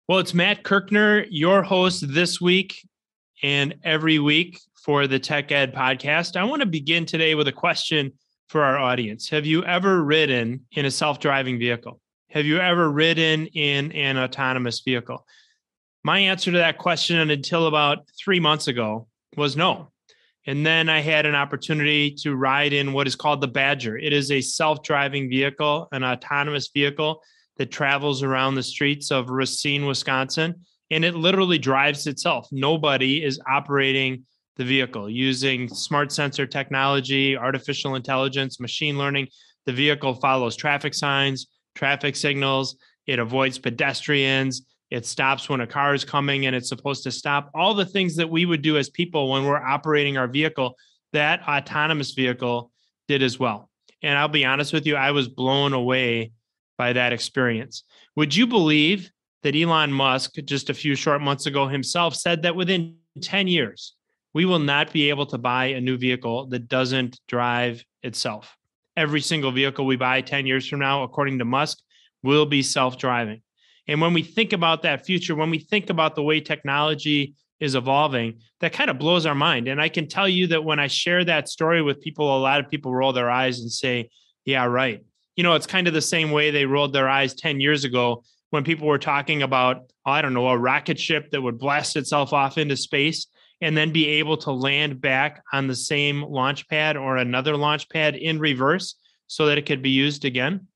Well, it's Matt Kirkner, your host this week and every week for the Tech Ed podcast. I want to begin today with a question for our audience. Have you ever ridden in a self-driving vehicle? Have you ever ridden in an autonomous vehicle? My answer to that question until about 3 months ago was no. And then I had an opportunity to ride in what is called the Badger. It is a self-driving vehicle, an autonomous vehicle that travels around the streets of Racine, Wisconsin, and it literally drives itself. Nobody is operating the vehicle using smart sensor technology, artificial intelligence, machine learning. The vehicle follows traffic signs, traffic signals. It avoids pedestrians. It stops when a car is coming and it's supposed to stop. All the things that we would do as people when we're operating our vehicle, that autonomous vehicle did as well. And I'll be honest with you, I was blown away by that experience. Would you believe that Elon Musk, just a few short months ago himself, said that within 10 years, we will not be able to buy a new vehicle that doesn't drive itself? Every single vehicle we buy 10 years from now, according to Musk, will be self-driving. And when we think about that future, when we think about the way technology is evolving, that kind of blows our mind. And I can tell you that when I share that story with people, a lot of people roll their eyes and say, yeah, right. You know, it's kind of the same way they rolled their eyes 10 years ago when people were talking about, I don't know, a rocket ship that would blast itself off into space and then be able to land back on the same launch pad or another launch pad in reverse so that it could be used again.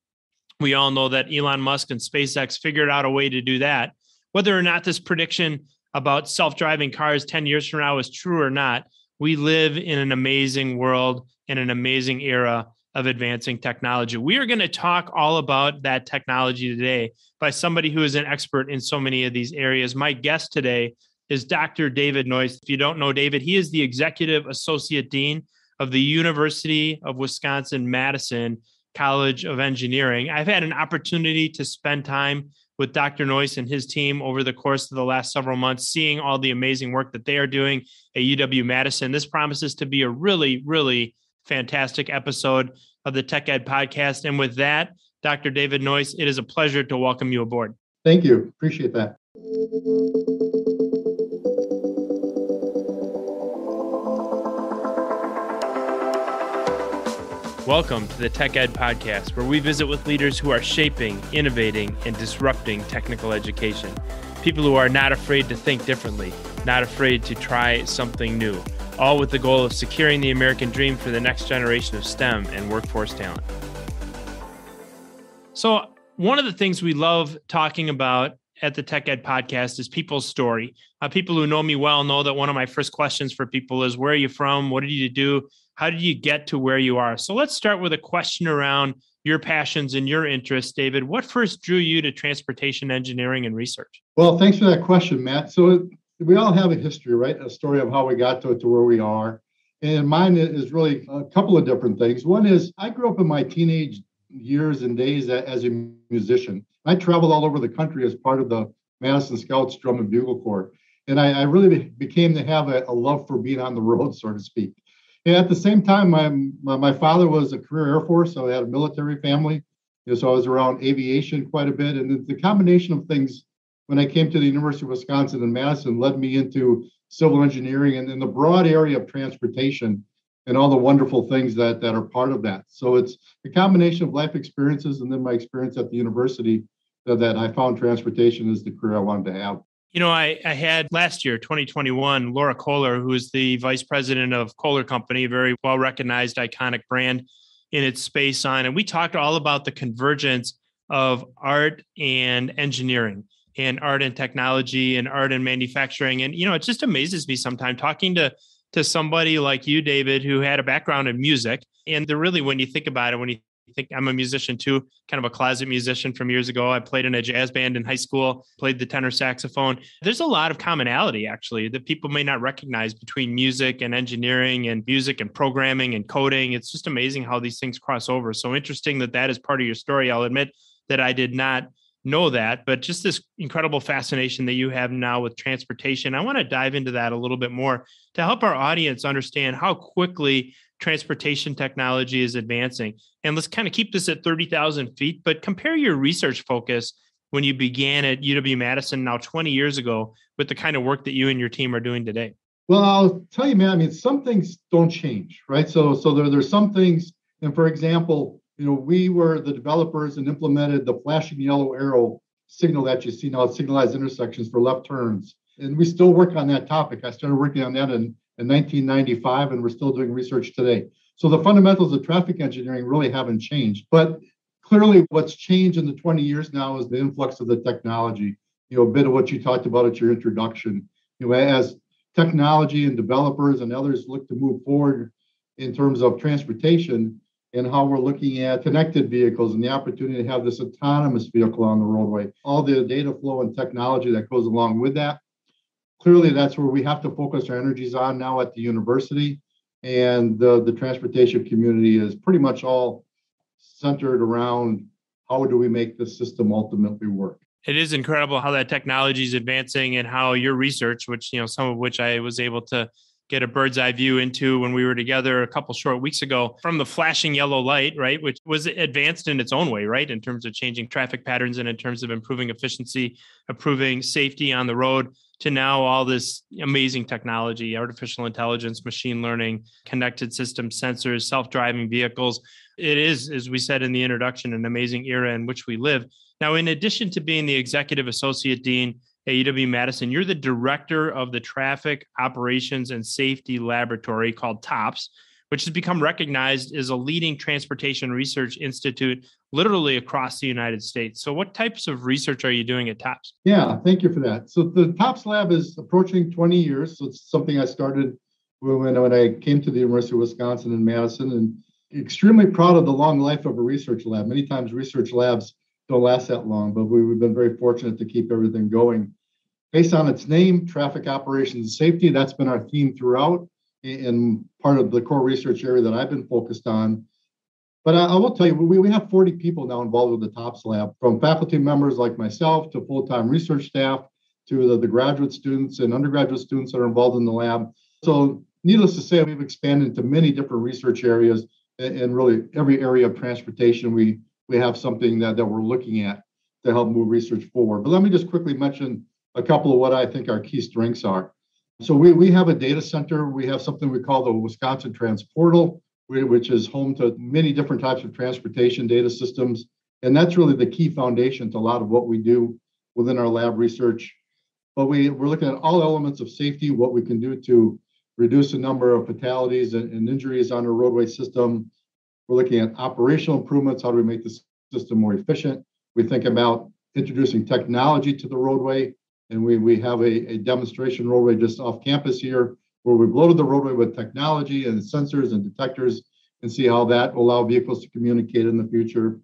We all know that Elon Musk and SpaceX figured out a way to do that. Whether or not this prediction about self-driving cars 10 years from now is true or not, we live in an amazing world and an amazing era of advancing technology. We are going to talk all about that technology today by somebody who is an expert in so many of these areas. My guest today is Dr. David Noyce. If you don't know David, he is the Executive Associate Dean of the University of Wisconsin-Madison College of Engineering. I've had an opportunity to spend time with Dr. Noyce and his team over the course of the last several months, seeing all the amazing work that they are doing at UW-Madison. This promises to be a really, really fantastic episode of the Tech Ed podcast. And with that, Dr. David Noyce, it is a pleasure to welcome you aboard. Thank you. Appreciate that. Welcome to the Tech Ed podcast, where we visit with leaders who are shaping, innovating, and disrupting technical education. People who are not afraid to think differently, not afraid to try something new, all with the goal of securing the American dream for the next generation of STEM and workforce talent. So one of the things we love talking about at the Tech Ed podcast is people's story. People who know me well know that one of my first questions for people is, where are you from? What did you do? How did you get to where you are? So let's start with a question around your passions and your interests. David, what first drew you to transportation engineering and research? Well, thanks for that question, Matt. So we all have a history, right? A story of how we got to where we are. And mine is really a couple of different things. One is I grew up in my teenage years and days as a musician. I traveled all over the country as part of the Madison Scouts Drum and Bugle Corps. And I really became to have a love for being on the road, so to speak. And at the same time, my father was a career Air Force, so I had a military family. So I was around aviation quite a bit. And the combination of things when I came to the University of Wisconsin in Madison led me into civil engineering and in the broad area of transportation and all the wonderful things that are part of that. So it's a combination of life experiences and then my experience at the university that I found transportation is the career I wanted to have. You know, I had last year, 2021, Laura Kohler, who is the vice president of Kohler Company, a very well-recognized, iconic brand in its space on. And we talked all about the convergence of art and engineering and art and technology and art and manufacturing. And, you know, it just amazes me sometimes talking to somebody like you, David, who had a background in music. And they're really, when you think about it, when you think, I'm a musician too, kind of a closet musician from years ago. I played in a jazz band in high school, played the tenor saxophone. There's a lot of commonality, actually, that people may not recognize between music and engineering and music and programming and coding. It's just amazing how these things cross over. So interesting that is part of your story. I'll admit that I did not know that, but just this incredible fascination that you have now with transportation. I want to dive into that a little bit more to help our audience understand how quickly transportation technology is advancing. And let's kind of keep this at 30,000 feet, but compare your research focus when you began at UW-Madison now 20 years ago with the kind of work that you and your team are doing today? Well, I'll tell you, man, I mean, some things don't change, right? So there's some things, and for example, we were the developers and implemented the flashing yellow arrow signal that you see now at signalized intersections for left turns. And we still work on that topic. I started working on that in 1995, and we're still doing research today. So the fundamentals of traffic engineering really haven't changed. But clearly what's changed in the 20 years now is the influx of the technology, a bit of what you talked about at your introduction. As technology and developers and others look to move forward in terms of transportation and how we're looking at connected vehicles and the opportunity to have this autonomous vehicle on the roadway, all the data flow and technology that goes along with that. Clearly, that's where we have to focus our energies on now at the university. And the transportation community is pretty much all centered around how do we make this system ultimately work. It is incredible how that technology is advancing and how your research, which, some of which I was able to get a bird's eye view into when we were together a couple short weeks ago, from the flashing yellow light, right, which was advanced in its own way, right, in terms of changing traffic patterns and in terms of improving efficiency, improving safety on the road, to now all this amazing technology, artificial intelligence, machine learning, connected systems, sensors, self-driving vehicles. It is, as we said in the introduction, an amazing era in which we live. Now, in addition to being the Executive Associate Dean at UW-Madison, you're the Director of the Traffic Operations and Safety Laboratory called TOPS, which has become recognized as a leading transportation research institute literally across the United States. So what types of research are you doing at TOPS? Yeah, thank you for that. So the TOPS lab is approaching 20 years. So it's something I started when I came to the University of Wisconsin in Madison, and extremely proud of the long life of a research lab. Many times research labs don't last that long, but we've been very fortunate to keep everything going. Based on its name, traffic operations and safety, that's been our theme throughout and part of the core research area that I've been focused on. But I will tell you, we have 40 people now involved with the TOPS lab, from faculty members like myself to full-time research staff to the graduate students and undergraduate students that are involved in the lab. So needless to say, we've expanded into many different research areas, and really every area of transportation, we have something that we're looking at to help move research forward. But let me just quickly mention a couple of what I think our key strengths are. So we have a data center. We have something we call the Wisconsin Transportal, which is home to many different types of transportation data systems. And that's really the key foundation to a lot of what we do within our lab research. But we're looking at all elements of safety, what we can do to reduce the number of fatalities and injuries on our roadway system. We're looking at operational improvements. How do we make the system more efficient? We think about introducing technology to the roadway. And we have a demonstration roadway just off campus here, where we've loaded the roadway with technology and sensors and detectors, and see how that will allow vehicles to communicate in the future.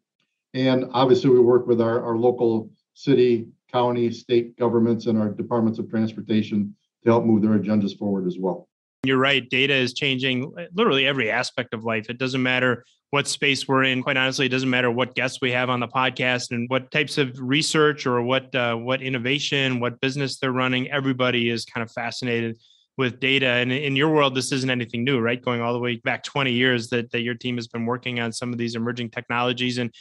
And obviously, we work with our local city, county, state governments, and our departments of transportation to help move their agendas forward as well. You're right. Data is changing literally every aspect of life. It doesn't matter what space we're in. Quite honestly, it doesn't matter what guests we have on the podcast and what types of research or what innovation, what business they're running. Everybody is kind of fascinated with data. And in your world, this isn't anything new, right? Going all the way back 20 years that your team has been working on some of these emerging technologies and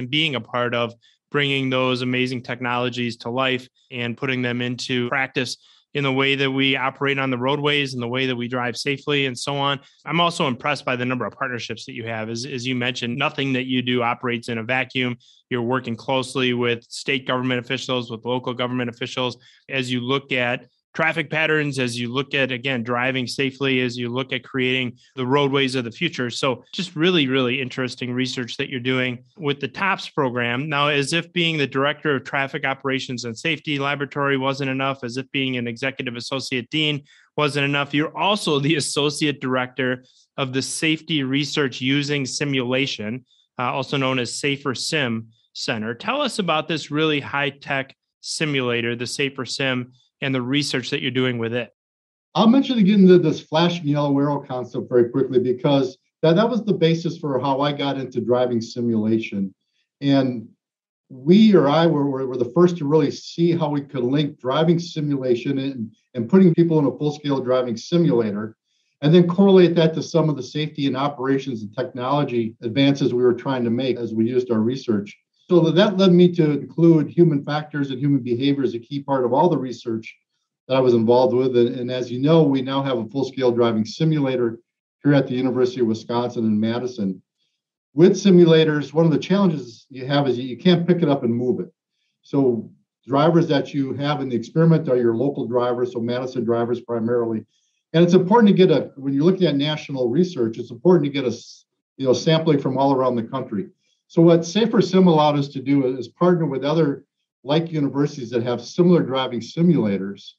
being a part of bringing those amazing technologies to life and putting them into practice in the way that we operate on the roadways and the way that we drive safely and so on. I'm also impressed by the number of partnerships that you have. As you mentioned, nothing that you do operates in a vacuum. You're working closely with state government officials, with local government officials, as you look at traffic patterns, as you look at, again, driving safely, as you look at creating the roadways of the future. So just really, really interesting research that you're doing with the TOPS program. Now, as if being the Director of Traffic Operations and Safety Laboratory wasn't enough, as if being an Executive Associate Dean wasn't enough, you're also the Associate Director of the Safety Research Using Simulation, also known as Safer Sim Center. Tell us about this really high-tech simulator, the Safer Sim, and the research that you're doing with it. I'll mention again this flashing yellow arrow concept very quickly, because that was the basis for how I got into driving simulation. And I were the first to really see how we could link driving simulation and putting people in a full-scale driving simulator, and then correlate that to some of the safety and operations and technology advances we were trying to make as we used our research. So that led me to include human factors and human behavior as a key part of all the research that I was involved with. And as you know, we now have a full-scale driving simulator here at the University of Wisconsin in Madison. With simulators, one of the challenges you have is you can't pick it up and move it. So drivers that you have in the experiment are your local drivers, so Madison drivers primarily. And it's important to get when you're looking at national research, it's important to get sampling from all around the country. So what Safer Sim allowed us to do is partner with other like universities that have similar driving simulators,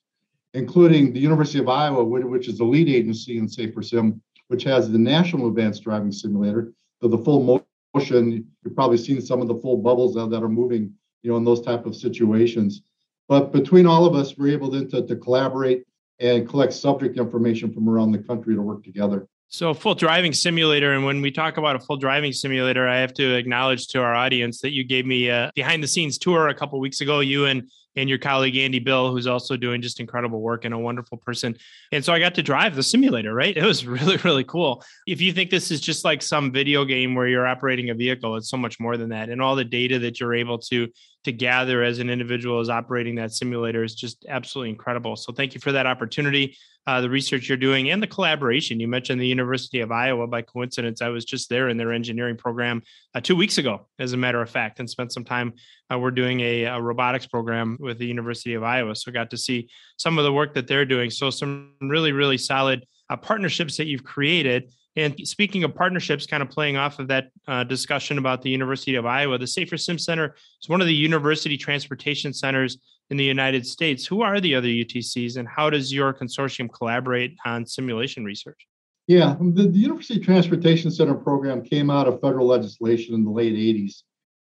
including the University of Iowa, which is the lead agency in Safer Sim, which has the National Advanced Driving Simulator. So the full motion, you've probably seen some of the full bubbles that are moving, in those type of situations. But between all of us, we're able then to collaborate and collect subject information from around the country to work together. So full driving simulator. And when we talk about a full driving simulator, I have to acknowledge to our audience that you gave me a behind the scenes tour a couple of weeks ago, you and your colleague, Andy Bill, who's also doing just incredible work and a wonderful person. And so I got to drive the simulator, right? It was really, really cool. If you think this is just like some video game where you're operating a vehicle, it's so much more than that. And all the data that you're able to gather as an individual is operating that simulator is just absolutely incredible. So thank you for that opportunity, the research you're doing and the collaboration. You mentioned the University of Iowa. By coincidence, I was just there in their engineering program 2 weeks ago, as a matter of fact, and spent some time. We're doing a robotics program with the University of Iowa. So got to see some of the work that they're doing. So some really, really solid partnerships that you've created. And speaking of partnerships, kind of playing off of that discussion about the University of Iowa, the Safer Sim Center is one of the university transportation centers in the United States. Who are the other UTCs and how does your consortium collaborate on simulation research? Yeah, the University Transportation Center program came out of federal legislation in the late 80s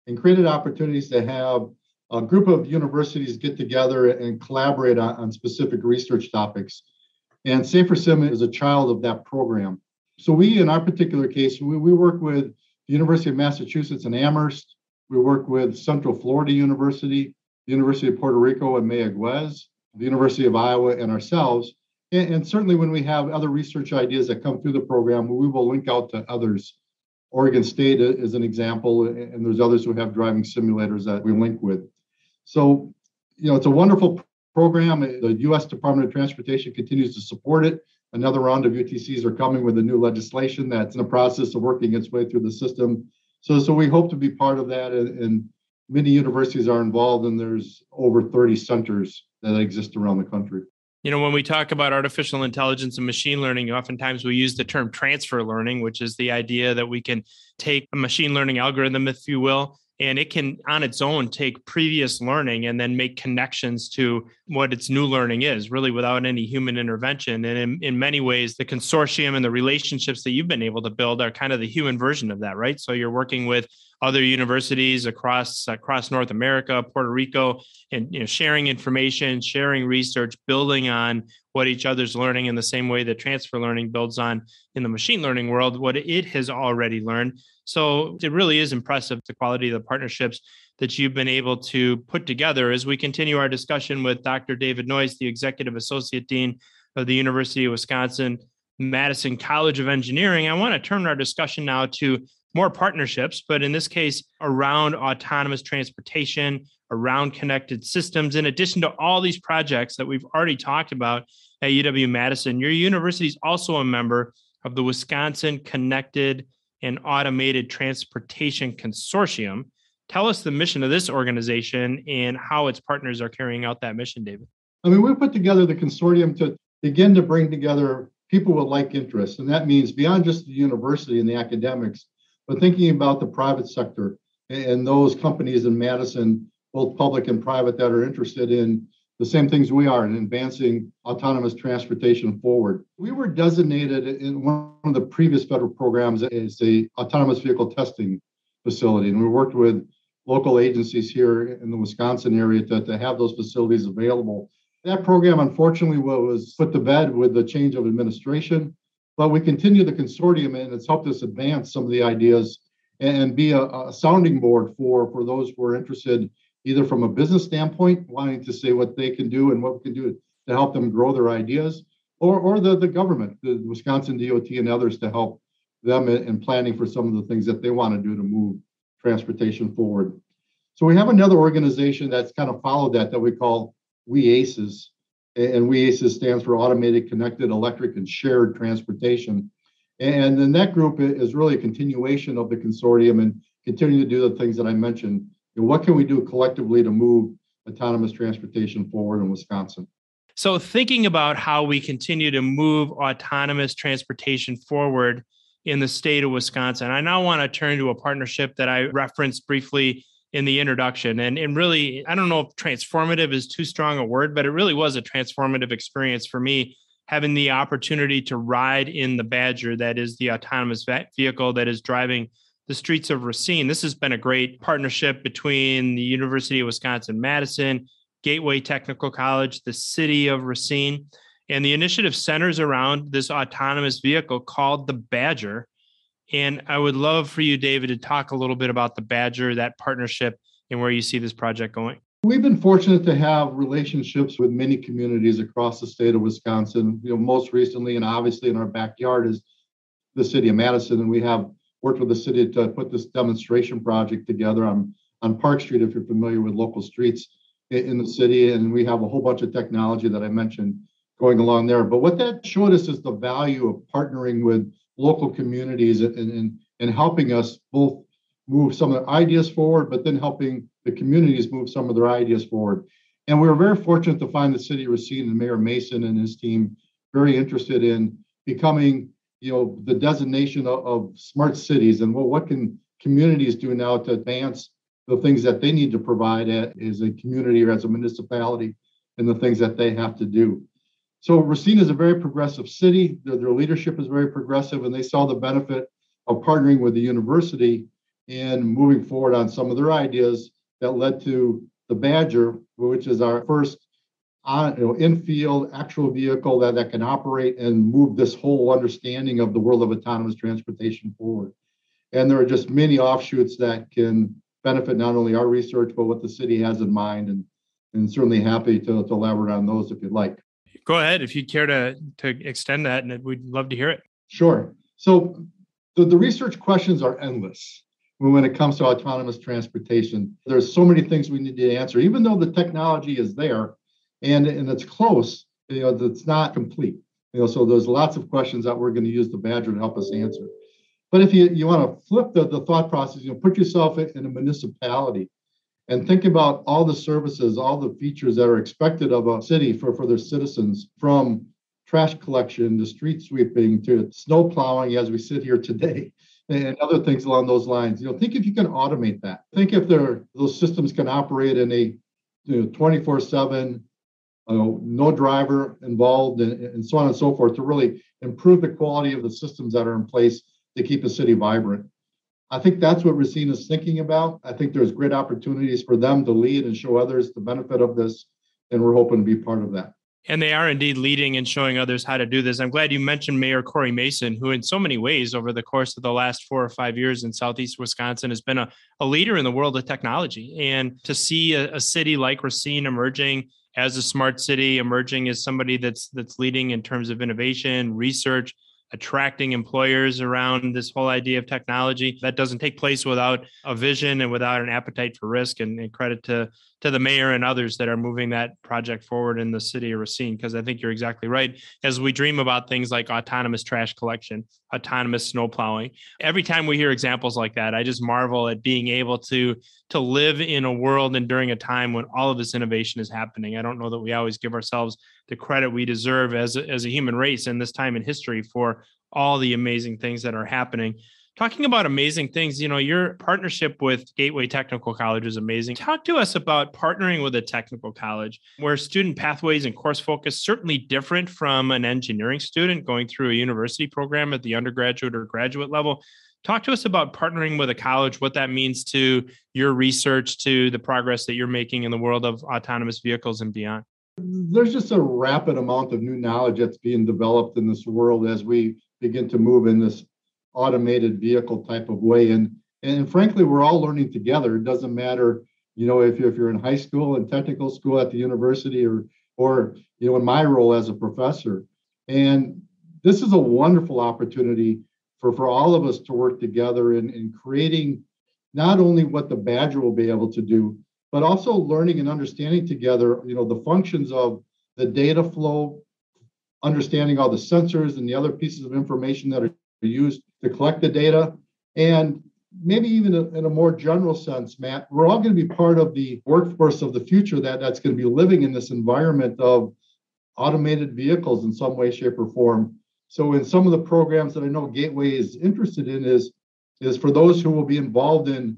and created opportunities to have a group of universities get together and collaborate on specific research topics. And Safer Sim is a child of that program. So we, in our particular case, we work with the University of Massachusetts in Amherst. We work with Central Florida University, the University of Puerto Rico and Mayagüez, the University of Iowa, and ourselves. And certainly when we have other research ideas that come through the program, we will link out to others. Oregon State is an example, and there's others who have driving simulators that we link with. So, it's a wonderful program. The U.S. Department of Transportation continues to support it. Another round of UTCs are coming with the new legislation that's in the process of working its way through the system. So we hope to be part of that, and many universities are involved, and there's over 30 centers that exist around the country. When we talk about artificial intelligence and machine learning, oftentimes we use the term transfer learning, which is the idea that we can take a machine learning algorithm, if you will, and it can on its own take previous learning and then make connections to what its new learning is, really without any human intervention. And in many ways, the consortium and the relationships that you've been able to build are kind of the human version of that, right? So you're working with other universities across North America, Puerto Rico, and sharing information, sharing research, building on what each other's learning in the same way that transfer learning builds on in the machine learning world, what it has already learned. So it really is impressive, the quality of the partnerships that you've been able to put together. As we continue our discussion with Dr. David Noyce, the Executive Associate Dean of the University of Wisconsin-Madison College of Engineering, I want to turn our discussion now to more partnerships, but in this case, around autonomous transportation, around connected systems. In addition to all these projects that we've already talked about at UW-Madison, your university is also a member of the Wisconsin Connected and Automated Transportation Consortium. Tell us the mission of this organization and how its partners are carrying out that mission, David. We put together the consortium to begin to bring together people with like interests. And that means beyond just the university and the academics, but thinking about the private sector and those companies in Madison, both public and private, that are interested in the same things we are in advancing autonomous transportation forward. We were designated in one of the previous federal programs as the autonomous vehicle testing facility. And we worked with local agencies here in the Wisconsin area to have those facilities available. That program, unfortunately, was put to bed with the change of administration, but we continue the consortium, and it's helped us advance some of the ideas and be a sounding board for those who are interested, either from a business standpoint, wanting to say what they can do and what we can do to help them grow their ideas, or the government, the Wisconsin DOT and others, to help them in planning for some of the things that they want to do to move transportation forward. So we have another organization that's kind of followed that we call WEACES. And WEACES stands for Automated, Connected, Electric, and Shared Transportation. And then that group is really a continuation of the consortium and continuing to do the things that I mentioned. What can we do collectively to move autonomous transportation forward in Wisconsin? So thinking about how we continue to move autonomous transportation forward in the state of Wisconsin, I now want to turn to a partnership that I referenced briefly in the introduction. And really, I don't know if transformative is too strong a word, but it really was a transformative experience for me, having the opportunity to ride in the Badger, that is the autonomous vehicle that is driving the streets of Racine. This has been a great partnership between the University of Wisconsin-Madison, Gateway Technical College, the city of Racine, and the initiative centers around this autonomous vehicle called the Badger. And I would love for you, David, to talk a little bit about the Badger, that partnership, and where you see this project going. We've been fortunate to have relationships with many communities across the state of Wisconsin. Most recently, and obviously in our backyard, is the city of Madison, and we have worked with the city to put this demonstration project together on Park Street, if you're familiar with local streets in the city. And we have a whole bunch of technology that I mentioned going along there. But what that showed us is the value of partnering with local communities and helping us both move some of the ideas forward, but then helping the communities move some of their ideas forward. And we were very fortunate to find the city of Racine and Mayor Mason and his team very interested in becoming, the designation of smart cities, and what can communities do now to advance the things that they need to provide as a community or as a municipality, and the things that they have to do. So Racine is a very progressive city. Their leadership is very progressive, and they saw the benefit of partnering with the university and moving forward on some of their ideas that led to the Badger, which is our first in-field actual vehicle that can operate and move this whole understanding of the world of autonomous transportation forward. And there are just many offshoots that can benefit not only our research, but what the city has in mind, and certainly happy to elaborate on those if you'd like. Go ahead, if you'd care to extend that, and we'd love to hear it. Sure. So the research questions are endless when it comes to autonomous transportation. There's so many things we need to answer, even though the technology is there and it's close, it's not complete. So there's lots of questions that we're going to use the Badger to help us answer. But if you want to flip the thought process, put yourself in a municipality and think about all the services, all the features that are expected of a city for their citizens, from trash collection to street sweeping to snow plowing as we sit here today, and other things along those lines. Think if you can automate that. Think if those systems can operate in a 24/7, no driver involved, and so on and so forth, to really improve the quality of the systems that are in place to keep a city vibrant. I think that's what Racine is thinking about. I think there's great opportunities for them to lead and show others the benefit of this, and we're hoping to be part of that. And they are indeed leading and showing others how to do this. I'm glad you mentioned Mayor Corey Mason, who in so many ways over the course of the last 4 or 5 years in Southeast Wisconsin has been a leader in the world of technology. And to see a city like Racine emerging as a smart city, emerging as somebody that's leading in terms of innovation, research, attracting employers around this whole idea of technology, that doesn't take place without a vision and without an appetite for risk. And credit to the mayor and others that are moving that project forward in the city of Racine, because I think you're exactly right. As we dream about things like autonomous trash collection, autonomous snow plowing, every time we hear examples like that, I just marvel at being able to live in a world and during a time when all of this innovation is happening. I don't know that we always give ourselves the credit we deserve as a human race in this time in history for all the amazing things that are happening. Talking about amazing things, your partnership with Gateway Technical College is amazing. Talk to us about partnering with a technical college where student pathways and course focus certainly different from an engineering student going through a university program at the undergraduate or graduate level. Talk to us about partnering with a college, what that means to your research, to the progress that you're making in the world of autonomous vehicles and beyond. There's just a rapid amount of new knowledge that's being developed in this world as we begin to move in this automated vehicle type of way. And frankly, we're all learning together. It doesn't matter, if you're in high school and technical school at the university or in my role as a professor. And this is a wonderful opportunity for all of us to work together in creating not only what the badger will be able to do, but also learning and understanding together, the functions of the data flow, understanding all the sensors and the other pieces of information that are used to collect the data. And maybe even in a more general sense, Matt, we're all going to be part of the workforce of the future that's going to be living in this environment of automated vehicles in some way, shape, or form. So in some of the programs that I know Gateway is interested in is for those who will be involved in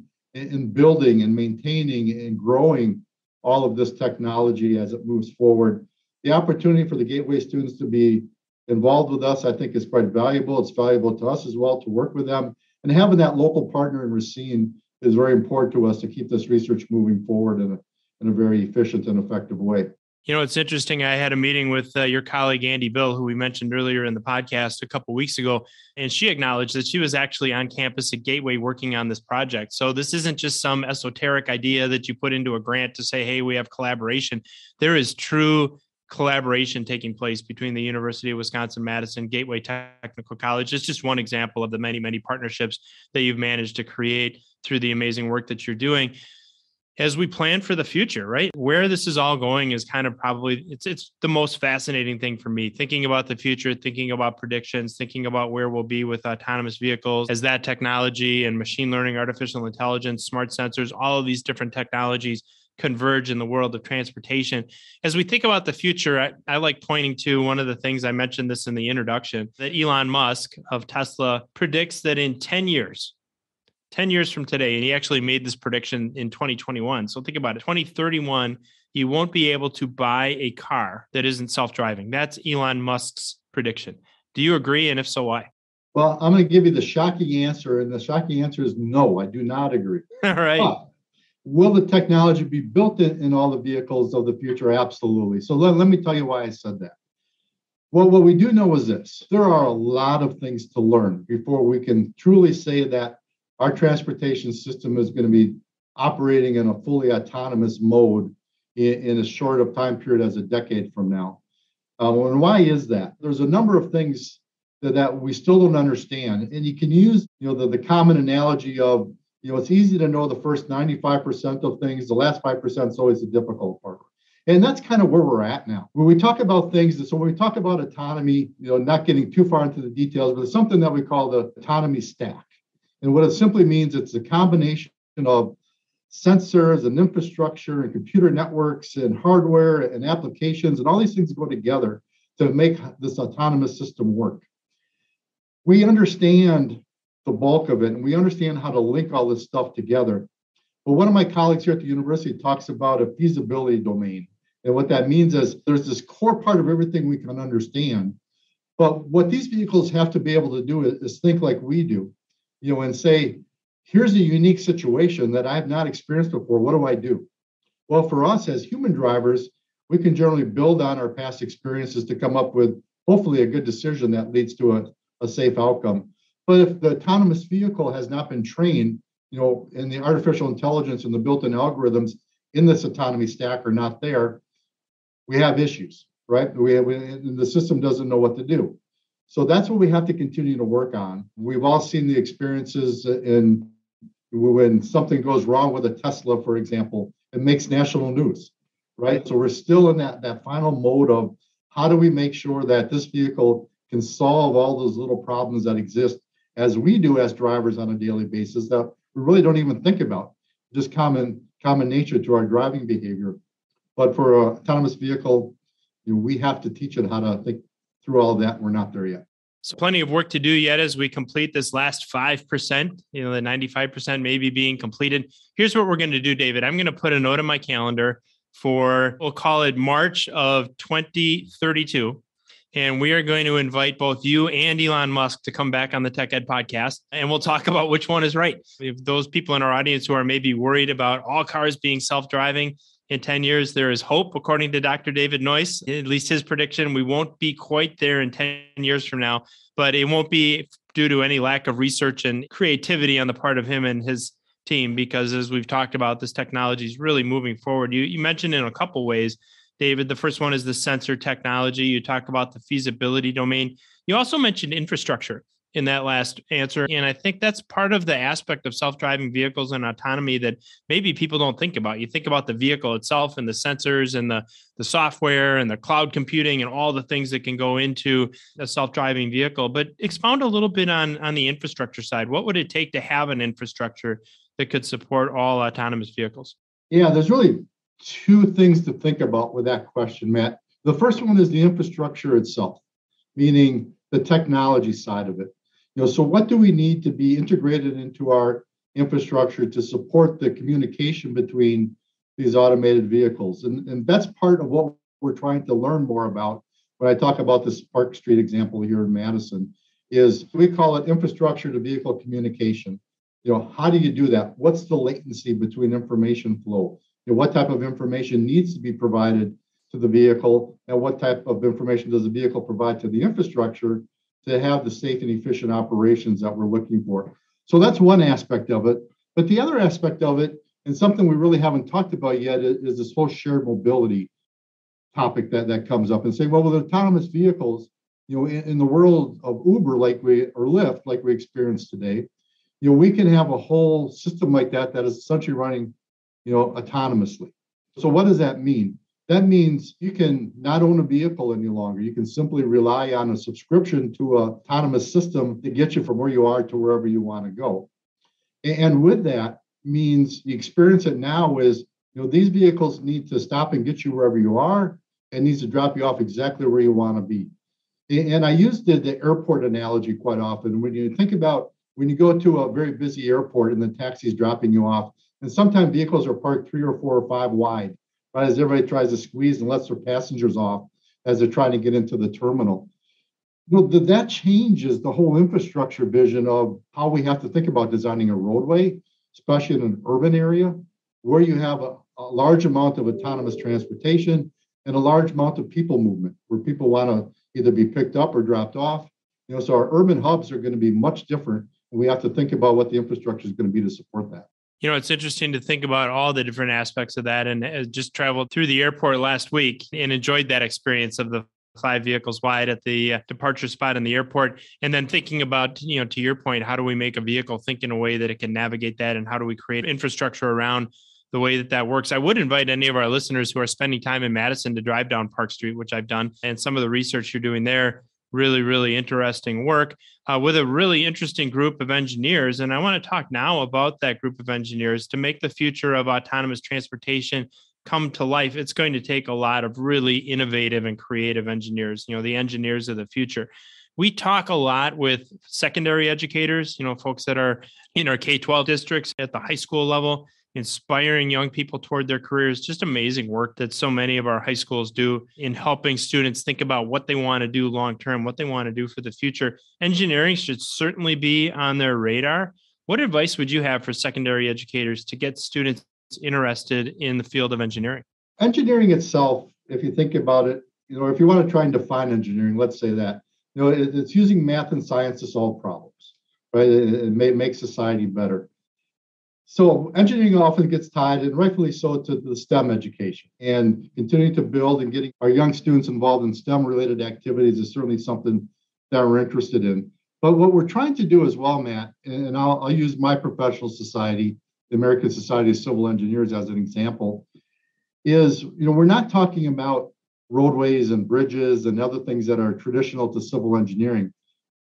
building and maintaining and growing all of this technology as it moves forward. The opportunity for the Gateway students to be involved with us, I think, is quite valuable. It's valuable to us as well to work with them. And having that local partner in Racine is very important to us to keep this research moving forward in a very efficient and effective way. It's interesting. I had a meeting with your colleague, Andy Bill, who we mentioned earlier in the podcast a couple of weeks ago, and she acknowledged that she was actually on campus at Gateway working on this project. So this isn't just some esoteric idea that you put into a grant to say, hey, we have collaboration. There is true collaboration taking place between the University of Wisconsin-Madison, Gateway Technical College. It's just one example of the many, many partnerships that you've managed to create through the amazing work that you're doing. As we plan for the future, right? Where this is all going is kind of probably, it's the most fascinating thing for me, thinking about the future, thinking about predictions, thinking about where we'll be with autonomous vehicles as that technology and machine learning, artificial intelligence, smart sensors, all of these different technologies converge in the world of transportation. As we think about the future, I like pointing to one of the things I mentioned this in the introduction, that Elon Musk of Tesla predicts that in 10 years from today, and he actually made this prediction in 2021. So think about it, 2031, you won't be able to buy a car that isn't self-driving. That's Elon Musk's prediction. Do you agree? And if so, why? Well, I'm going to give you the shocking answer. And the shocking answer is no, I do not agree. All right. But will the technology be built in all the vehicles of the future? Absolutely. So let me tell you why I said that. Well, what we do know is this. There are a lot of things to learn before we can truly say that our transportation system is going to be operating in a fully autonomous mode in as short of time period as a decade from now. And why is that? There's a number of things that we still don't understand. And you can use, the common analogy of, it's easy to know the first 95% of things. The last 5% is always the difficult part. And that's kind of where we're at now. When we talk about things, so when we talk about autonomy, not getting too far into the details, but it's something that we call the autonomy stack. And what it simply means, it's a combination of sensors and infrastructure and computer networks and hardware and applications and all these things go together to make this autonomous system work. We understand the bulk of it and we understand how to link all this stuff together. But one of my colleagues here at the university talks about a feasibility domain. And what that means is there's this core part of everything we can understand. But what these vehicles have to be able to do is think like we do. And say, here's a unique situation that I've not experienced before. What do I do? Well, for us as human drivers, we can generally build on our past experiences to come up with hopefully a good decision that leads to a safe outcome. But if the autonomous vehicle has not been trained, and the artificial intelligence and the built-in algorithms in this autonomy stack are not there, we have issues, right? The system doesn't know what to do. So that's what we have to continue to work on. We've all seen the experiences in when something goes wrong with a Tesla, for example, it makes national news, right? So we're still in that final mode of how do we make sure that this vehicle can solve all those little problems that exist as we do as drivers on a daily basis that we really don't even think about, just common nature to our driving behavior. But for an autonomous vehicle, we have to teach it how to think through all of that. We're not there yet. So plenty of work to do yet as we complete this last 5%, the 95% maybe being completed. Here's what we're going to do, David. I'm going to put a note on my calendar for, we'll call it March of 2032. And we are going to invite both you and Elon Musk to come back on the Tech Ed podcast. And we'll talk about which one is right. If those people in our audience who are maybe worried about all cars being self-driving, in 10 years, there is hope, according to Dr. David Noyce, at least his prediction. We won't be quite there in 10 years from now, but it won't be due to any lack of research and creativity on the part of him and his team, because as we've talked about, this technology is really moving forward. You mentioned in a couple ways, David. The first one is the sensor technology. You talk about the feasibility domain. You also mentioned infrastructure. in that last answer. And I think that's part of the aspect of self-driving vehicles and autonomy that maybe people don't think about. You think about the vehicle itself and the sensors and the software and the cloud computing and all the things that can go into a self-driving vehicle. But expound a little bit on the infrastructure side. What would it take to have an infrastructure that could support all autonomous vehicles? Yeah, there's really two things to think about with that question, Matt. The first one is the infrastructure itself, meaning the technology side of it. So what do we need to be integrated into our infrastructure to support the communication between these automated vehicles? And that's part of what we're trying to learn more about when I talk about this Park Street example here in Madison, is we call it infrastructure to vehicle communication. How do you do that? What's the latency between information flow? What type of information needs to be provided to the vehicle, and what type of information does the vehicle provide to the infrastructure to have the safe and efficient operations that we're looking for? So that's one aspect of it. But the other aspect of it, and something we really haven't talked about yet, is this whole shared mobility topic that comes up, and say, well, with autonomous vehicles, in the world of Uber or Lyft, like we experience today, we can have a whole system like that is essentially running, autonomously. So what does that mean? That means you can not own a vehicle any longer. You can simply rely on a subscription to an autonomous system to get you from where you are to wherever you want to go. And with that means the experience it now is, these vehicles need to stop and get you wherever you are, and needs to drop you off exactly where you want to be. And I use the airport analogy quite often. When you think about when you go to a very busy airport and the taxi's dropping you off, and sometimes vehicles are parked 3 or 4 or 5 wide, right, as everybody tries to squeeze and lets their passengers off as they're trying to get into the terminal. That changes the whole infrastructure vision of how we have to think about designing a roadway, especially in an urban area where you have a large amount of autonomous transportation and a large amount of people movement, where people want to either be picked up or dropped off. So our urban hubs are going to be much different, and we have to think about what the infrastructure is going to be to support that. It's interesting to think about all the different aspects of that, and just traveled through the airport last week and enjoyed that experience of the 5 vehicles wide at the departure spot in the airport. And then thinking about, to your point, how do we make a vehicle think in a way that it can navigate that, and how do we create infrastructure around the way that works? I would invite any of our listeners who are spending time in Madison to drive down Park Street, which I've done, and some of the research you're doing there. Really, really interesting work with a really interesting group of engineers. And I want to talk now about that group of engineers to make the future of autonomous transportation come to life. It's going to take a lot of really innovative and creative engineers, the engineers of the future. We talk a lot with secondary educators, folks that are in our K-12 districts at the high school level, inspiring young people toward their careers. Just amazing work that so many of our high schools do in helping students think about what they want to do long-term, what they want to do for the future. Engineering should certainly be on their radar. What advice would you have for secondary educators to get students interested in the field of engineering? Engineering itself, if you think about it, if you want to try and define engineering, let's say that, it's using math and science to solve problems, right? It make society better. So engineering often gets tied, and rightfully so, to the STEM education, and continuing to build and getting our young students involved in STEM-related activities is certainly something that we're interested in. But what we're trying to do as well, Matt, and I'll use my professional society, the American Society of Civil Engineers, as an example, is we're not talking about roadways and bridges and other things that are traditional to civil engineering.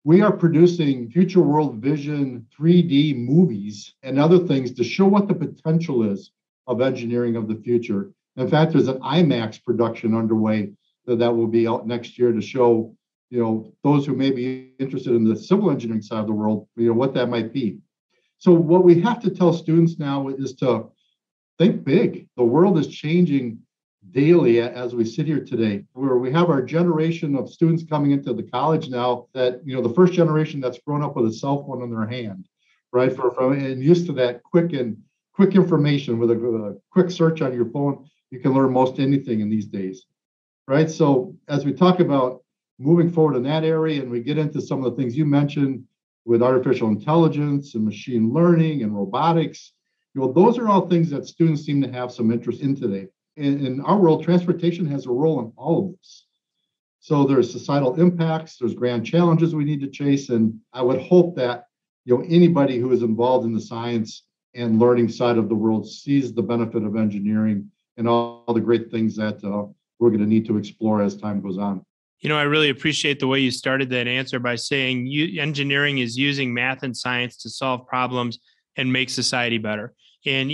We are producing future world vision 3D movies and other things to show what the potential is of engineering of the future. In fact, there's an IMAX production underway that will be out next year to show, those who may be interested in the civil engineering side of the world, what that might be. So what we have to tell students now is to think big. The world is changing daily as we sit here today, where we have our generation of students coming into the college now that, the first generation that's grown up with a cell phone in their hand, right? And used to that quick information with a quick search on your phone, you can learn most anything in these days, right? So as we talk about moving forward in that area, and we get into some of the things you mentioned with artificial intelligence and machine learning and robotics, those are all things that students seem to have some interest in today. In our world, transportation has a role in all of this. So there's societal impacts, there's grand challenges we need to chase. And I would hope that anybody who is involved in the science and learning side of the world sees the benefit of engineering and all the great things that we're going to need to explore as time goes on. I really appreciate the way you started that answer by saying engineering is using math and science to solve problems and make society better. And,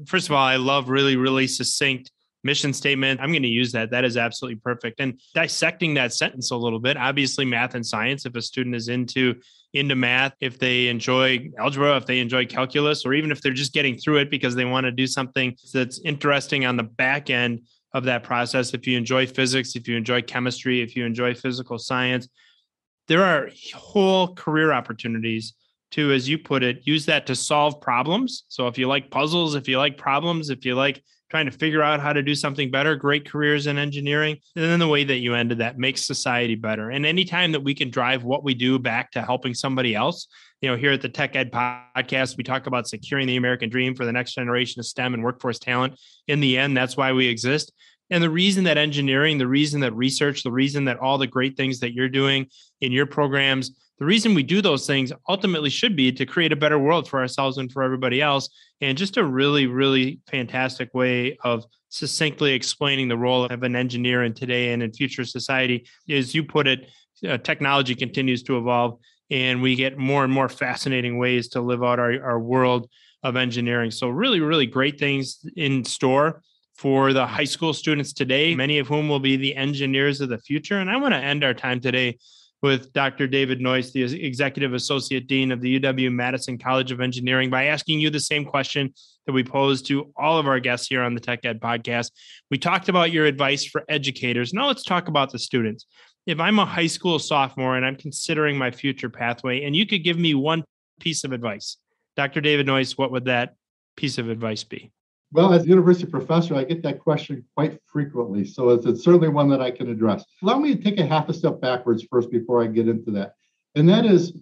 first of all, I love really, really succinct mission statement. I'm going to use that. That is absolutely perfect. And dissecting that sentence a little bit, obviously math and science, if a student is into math, if they enjoy algebra, if they enjoy calculus, or even if they're just getting through it because they want to do something that's interesting on the back end of that process. If you enjoy physics, if you enjoy chemistry, if you enjoy physical science, there are whole career opportunities to, as you put it, use that to solve problems. So if you like puzzles, if you like problems, if you like trying to figure out how to do something better, great careers in engineering. And then the way that you ended that makes society better. And anytime that we can drive what we do back to helping somebody else, here at the Tech Ed podcast, we talk about securing the American dream for the next generation of STEM and workforce talent. In the end, that's why we exist. And the reason that engineering, the reason that research, the reason that all the great things that you're doing in your programs, the reason we do those things ultimately should be to create a better world for ourselves and for everybody else. And just a really, really fantastic way of succinctly explaining the role of an engineer in today and in future society. As you put it, technology continues to evolve and we get more and more fascinating ways to live out our world of engineering. So really, really great things in store for the high school students today, many of whom will be the engineers of the future. And I want to end our time today with Dr. David Noyce, the Executive Associate Dean of the UW-Madison College of Engineering, by asking you the same question that we posed to all of our guests here on the Tech Ed podcast. We talked about your advice for educators. Now let's talk about the students. If I'm a high school sophomore and I'm considering my future pathway, and you could give me one piece of advice, Dr. David Noyce, what would that piece of advice be? Well, as a university professor, I get that question quite frequently. So it's certainly one that I can address. Allow me to take a half a step backwards first before I get into that. And that is,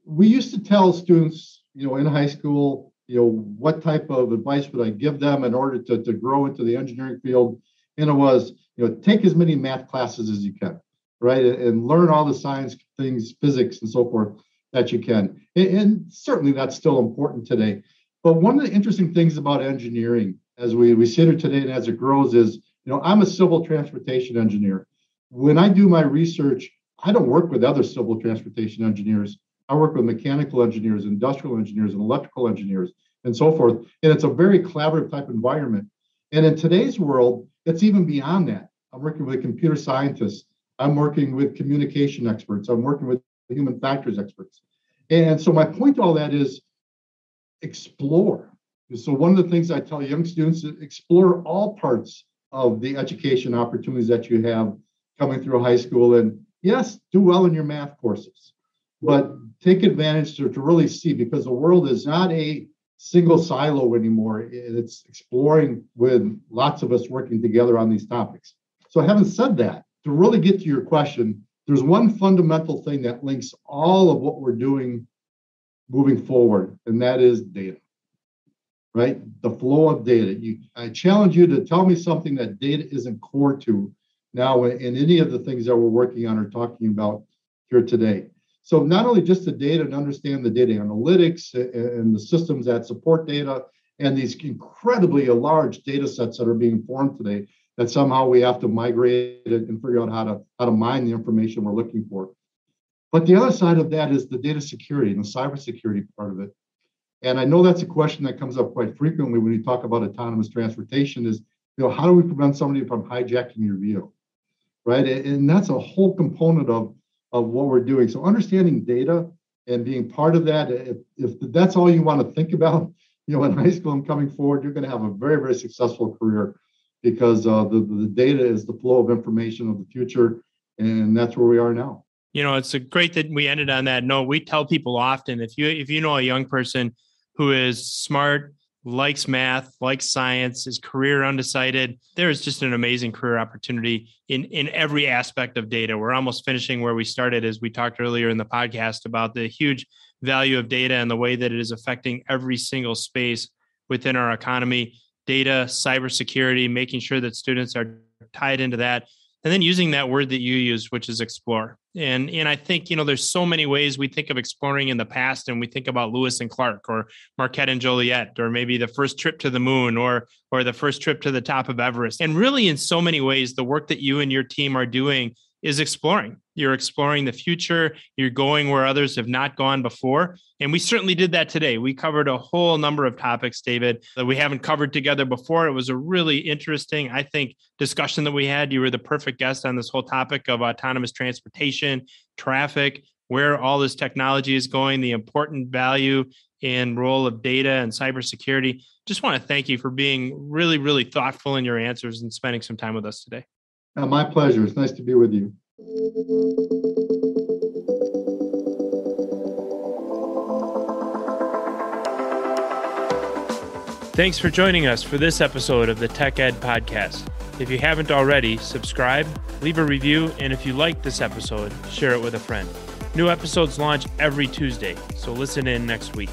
we used to tell students, in high school, what type of advice would I give them in order to grow into the engineering field? And it was, take as many math classes as you can, right? And learn all the science things, physics and so forth that you can. And certainly that's still important today. But one of the interesting things about engineering, as we sit here today and as it grows, is, I'm a civil transportation engineer. When I do my research, I don't work with other civil transportation engineers. I work with mechanical engineers, industrial engineers, and electrical engineers, and so forth. And it's a very collaborative type environment. And in today's world, it's even beyond that. I'm working with computer scientists. I'm working with communication experts. I'm working with human factors experts. And so my point to all that is, explore. So one of the things I tell young students is explore all parts of the education opportunities that you have coming through high school. And yes, do well in your math courses, but take advantage to really see, because the world is not a single silo anymore. It's exploring with lots of us working together on these topics. So having said that, to really get to your question, there's one fundamental thing that links all of what we're doing moving forward, and that is data, right? The flow of data. I challenge you to tell me something that data isn't core to now in any of the things that we're working on or talking about here today. So not only just the data and understand the data analytics and the systems that support data and these incredibly large data sets that are being formed today that somehow we have to migrate it and figure out how to mine the information we're looking for. But the other side of that is the data security and the cybersecurity part of it. And I know that's a question that comes up quite frequently when you talk about autonomous transportation is, how do we prevent somebody from hijacking your vehicle, right? And that's a whole component of what we're doing. So understanding data and being part of that, if that's all you want to think about, in high school and coming forward, you're going to have a very, very successful career because the data is the flow of information of the future. And that's where we are now. It's great that we ended on that note. We tell people often, if you know a young person who is smart, likes math, likes science, is career undecided, there is just an amazing career opportunity in every aspect of data. We're almost finishing where we started, as we talked earlier in the podcast about the huge value of data and the way that it is affecting every single space within our economy. Data, cybersecurity, making sure that students are tied into that. And then using that word that you used, which is explore. And I think, there's so many ways we think of exploring in the past, and we think about Lewis and Clark or Marquette and Joliet, or maybe the first trip to the moon or the first trip to the top of Everest. And really, in so many ways, the work that you and your team are doing is exploring. You're exploring the future. You're going where others have not gone before. And we certainly did that today. We covered a whole number of topics, David, that we haven't covered together before. It was a really interesting, I think, discussion that we had. You were the perfect guest on this whole topic of autonomous transportation, traffic, where all this technology is going, the important value and role of data and cybersecurity. Just want to thank you for being really, really thoughtful in your answers and spending some time with us today. My pleasure. It's nice to be with you. Thanks for joining us for this episode of the Tech Ed Podcast. If you haven't already, subscribe, leave a review, and if you liked this episode, share it with a friend. New episodes launch every Tuesday, so listen in next week.